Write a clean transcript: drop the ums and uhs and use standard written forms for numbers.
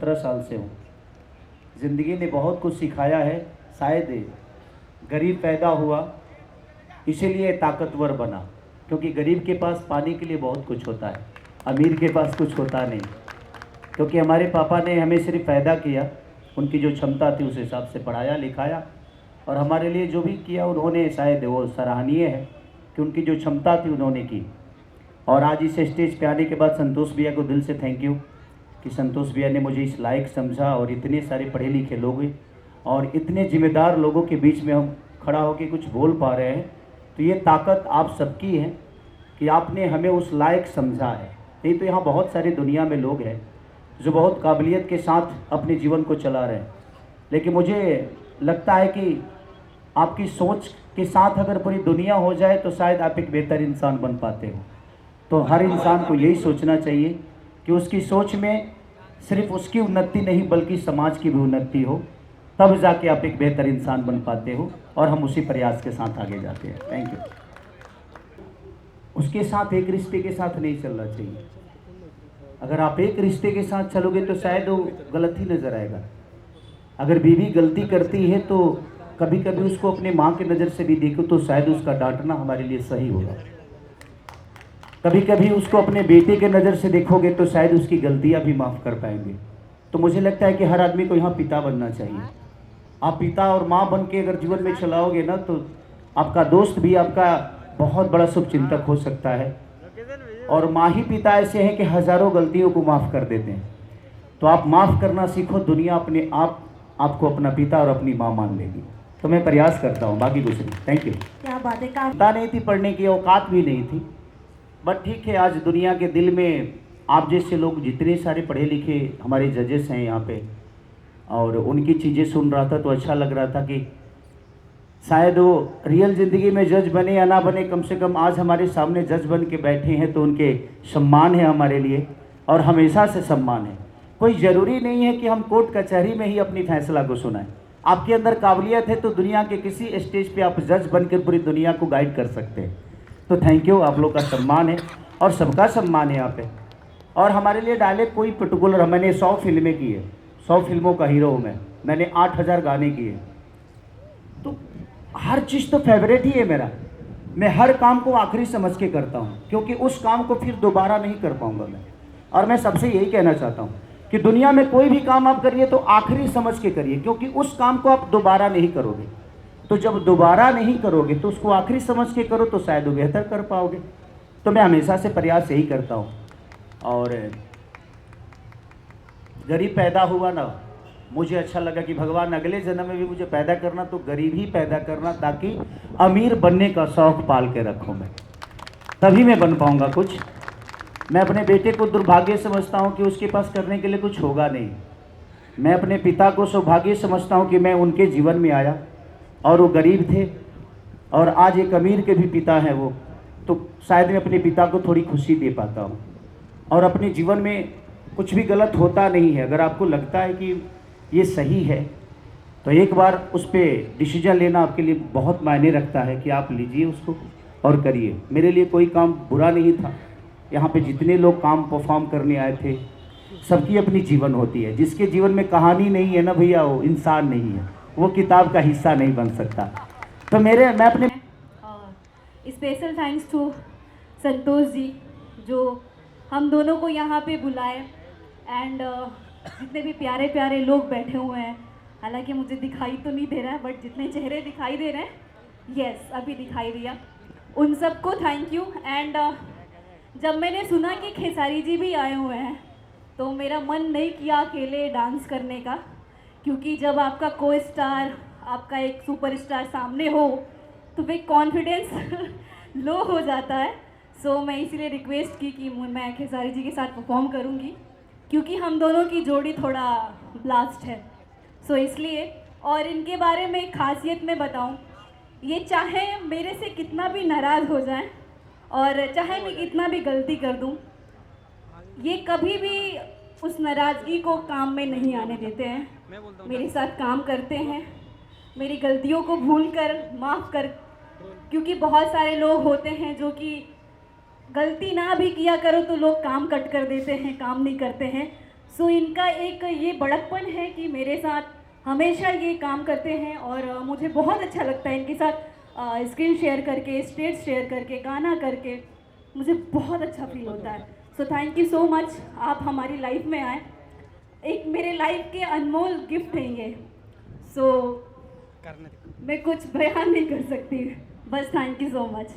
17 साल से हूँ। ज़िंदगी ने बहुत कुछ सिखाया है। शायद गरीब पैदा हुआ इसीलिए ताकतवर बना, क्योंकि गरीब के पास पाने के लिए बहुत कुछ होता है, अमीर के पास कुछ होता नहीं। क्योंकि हमारे पापा ने हमें सिर्फ पैदा किया, उनकी जो क्षमता थी उस हिसाब से पढ़ाया लिखाया, और हमारे लिए जो भी किया उन्होंने, शायद वो सराहनीय है कि उनकी जो क्षमता थी उन्होंने की। और आज इस स्टेज पे आने के बाद संतोष भैया को दिल से थैंक यू कि संतोष भैया ने मुझे इस लायक समझा, और इतने सारे पढ़े लिखे लोग और इतने जिम्मेदार लोगों के बीच में हम खड़ा होकर कुछ बोल पा रहे हैं, तो ये ताकत आप सबकी है कि आपने हमें उस लायक समझा है। नहीं तो यहाँ बहुत सारे दुनिया में लोग हैं जो बहुत काबिलियत के साथ अपने जीवन को चला रहे हैं, लेकिन मुझे लगता है कि आपकी सोच के साथ अगर पूरी दुनिया हो जाए तो शायद आप एक बेहतर इंसान बन पाते हो। तो हर इंसान को यही सोचना चाहिए कि उसकी सोच में सिर्फ उसकी उन्नति नहीं बल्कि समाज की भी उन्नति हो, तब जाके आप एक बेहतर इंसान बन पाते हो, और हम उसी प्रयास के साथ आगे जाते हैं। Thank you. उसके साथ एक रिश्ते के साथ नहीं चलना चाहिए। अगर आप एक रिश्ते के साथ चलोगे तो शायद वो गलत ही नज़र आएगा। अगर बीवी गलती करती है तो कभी कभी उसको अपने माँ की नज़र से भी देखो तो शायद उसका डांटना हमारे लिए सही होगा। कभी कभी उसको अपने बेटे के नज़र से देखोगे तो शायद उसकी गलतियाँ भी माफ़ कर पाएंगे। तो मुझे लगता है कि हर आदमी को यहाँ पिता बनना चाहिए। आप पिता और माँ बन के अगर जीवन में चलाओगे ना तो आपका दोस्त भी आपका बहुत बड़ा शुभचिंतक हो सकता है। और माँ ही पिता ऐसे हैं कि हज़ारों गलतियों को माफ़ कर देते हैं। तो आप माफ़ करना सीखो, दुनिया अपने आप आपको अपना पिता और अपनी माँ मान लेगी। तो मैं प्रयास करता हूँ, बाकी कुछ नहीं। Thank you. क्या बातें का पता नहीं थी, पढ़ने की औकात भी नहीं थी, बट ठीक है, आज दुनिया के दिल में आप जैसे लोग जितने सारे पढ़े लिखे हमारे जजेस हैं यहाँ पे, और उनकी चीज़ें सुन रहा था तो अच्छा लग रहा था कि शायद वो रियल ज़िंदगी में जज बने या ना बने, कम से कम आज हमारे सामने जज बन के बैठे हैं तो उनके सम्मान है हमारे लिए, और हमेशा से सम्मान है। कोई ज़रूरी नहीं है कि हम कोर्ट कचहरी में ही अपनी फैसला को सुनाएं। आपके अंदर काबिलियत है तो दुनिया के किसी स्टेज पे आप जज बनकर पूरी दुनिया को गाइड कर सकते हैं। तो थैंक यू, आप लोग का सम्मान है और सबका सम्मान है यहाँ पे। और हमारे लिए डायलेक्ट कोई पर्टिकुलर, मैंने 100 फिल्में की है, 100 फिल्मों का हीरो हूँ मैंने 8000 गाने किए, तो हर चीज़ तो फेवरेट ही है मेरा। मैं हर काम को आखिरी समझ के करता हूँ, क्योंकि उस काम को फिर दोबारा नहीं कर पाऊँगा मैं। और मैं सबसे यही कहना चाहता हूँ कि दुनिया में कोई भी काम आप करिए तो आखिरी समझ के करिए, क्योंकि उस काम को आप दोबारा नहीं करोगे। तो जब दोबारा नहीं करोगे तो उसको आखिरी समझ के करो तो शायद वो बेहतर कर पाओगे। तो मैं हमेशा से प्रयास यही करता हूँ। और गरीब पैदा हुआ ना, मुझे अच्छा लगा कि भगवान अगले जन्म में भी मुझे पैदा करना तो गरीब ही पैदा करना, ताकि अमीर बनने का शौक़ पाल के रखूँ मैं, तभी मैं बन पाऊँगा कुछ। मैं अपने बेटे को दुर्भाग्य समझता हूँ कि उसके पास करने के लिए कुछ होगा नहीं। मैं अपने पिता को सौभाग्य समझता हूँ कि मैं उनके जीवन में आया और वो गरीब थे, और आज एक अमीर के भी पिता हैं वो, तो शायद मैं अपने पिता को थोड़ी खुशी दे पाता हूँ। और अपने जीवन में कुछ भी गलत होता नहीं है। अगर आपको लगता है कि ये सही है तो एक बार उस पर डिसीजन लेना आपके लिए बहुत मायने रखता है कि आप लीजिए उसको और करिए। मेरे लिए कोई काम बुरा नहीं था। यहाँ पे जितने लोग काम परफॉर्म करने आए थे, सबकी अपनी जीवन होती है। जिसके जीवन में कहानी नहीं है ना भैया, वो इंसान नहीं है, वो किताब का हिस्सा नहीं बन सकता। तो मैं अपने special thanks to Santosh ji जो हम दोनों को यहाँ पे बुलाए, एंड जितने भी प्यारे प्यारे लोग बैठे हुए हैं, हालांकि मुझे दिखाई तो नहीं दे रहा है बट जितने चेहरे दिखाई दे रहे हैं, यस अभी दिखाई दिया, उन सबको थैंक यू। एंड जब मैंने सुना कि खेसारी जी भी आए हुए हैं तो मेरा मन नहीं किया अकेले डांस करने का, क्योंकि जब आपका को स्टार, आपका एक सुपरस्टार सामने हो तो वे कॉन्फिडेंस लो हो जाता है। सो मैं इसीलिए रिक्वेस्ट की कि मैं खेसारी जी के साथ परफॉर्म करूँगी, क्योंकि हम दोनों की जोड़ी थोड़ा ब्लास्ट है। सो इसलिए, और इनके बारे में एक खासियत मैं बताऊँ, ये चाहे मेरे से कितना भी नाराज़ हो जाए और चाहे मैं कितना भी गलती कर दूँ, ये कभी भी उस नाराज़गी को काम में नहीं आने देते हैं। मेरे साथ काम करते हैं, मेरी गलतियों को भूल कर, माफ़ कर, क्योंकि बहुत सारे लोग होते हैं जो कि गलती ना भी किया करो तो लोग काम कट कर देते हैं, काम नहीं करते हैं। सो इनका एक ये बड़कपन है कि मेरे साथ हमेशा ये काम करते हैं और मुझे बहुत अच्छा लगता है इनके साथ स्क्रीन शेयर करके, स्टेज शेयर करके, गाना करके मुझे बहुत अच्छा फील होता है। So thank you so much, आप हमारी लाइफ में आए, एक मेरे लाइफ के अनमोल गिफ्ट है ये। सो मैं कुछ बयान नहीं कर सकती, बस थैंक यू सो मच।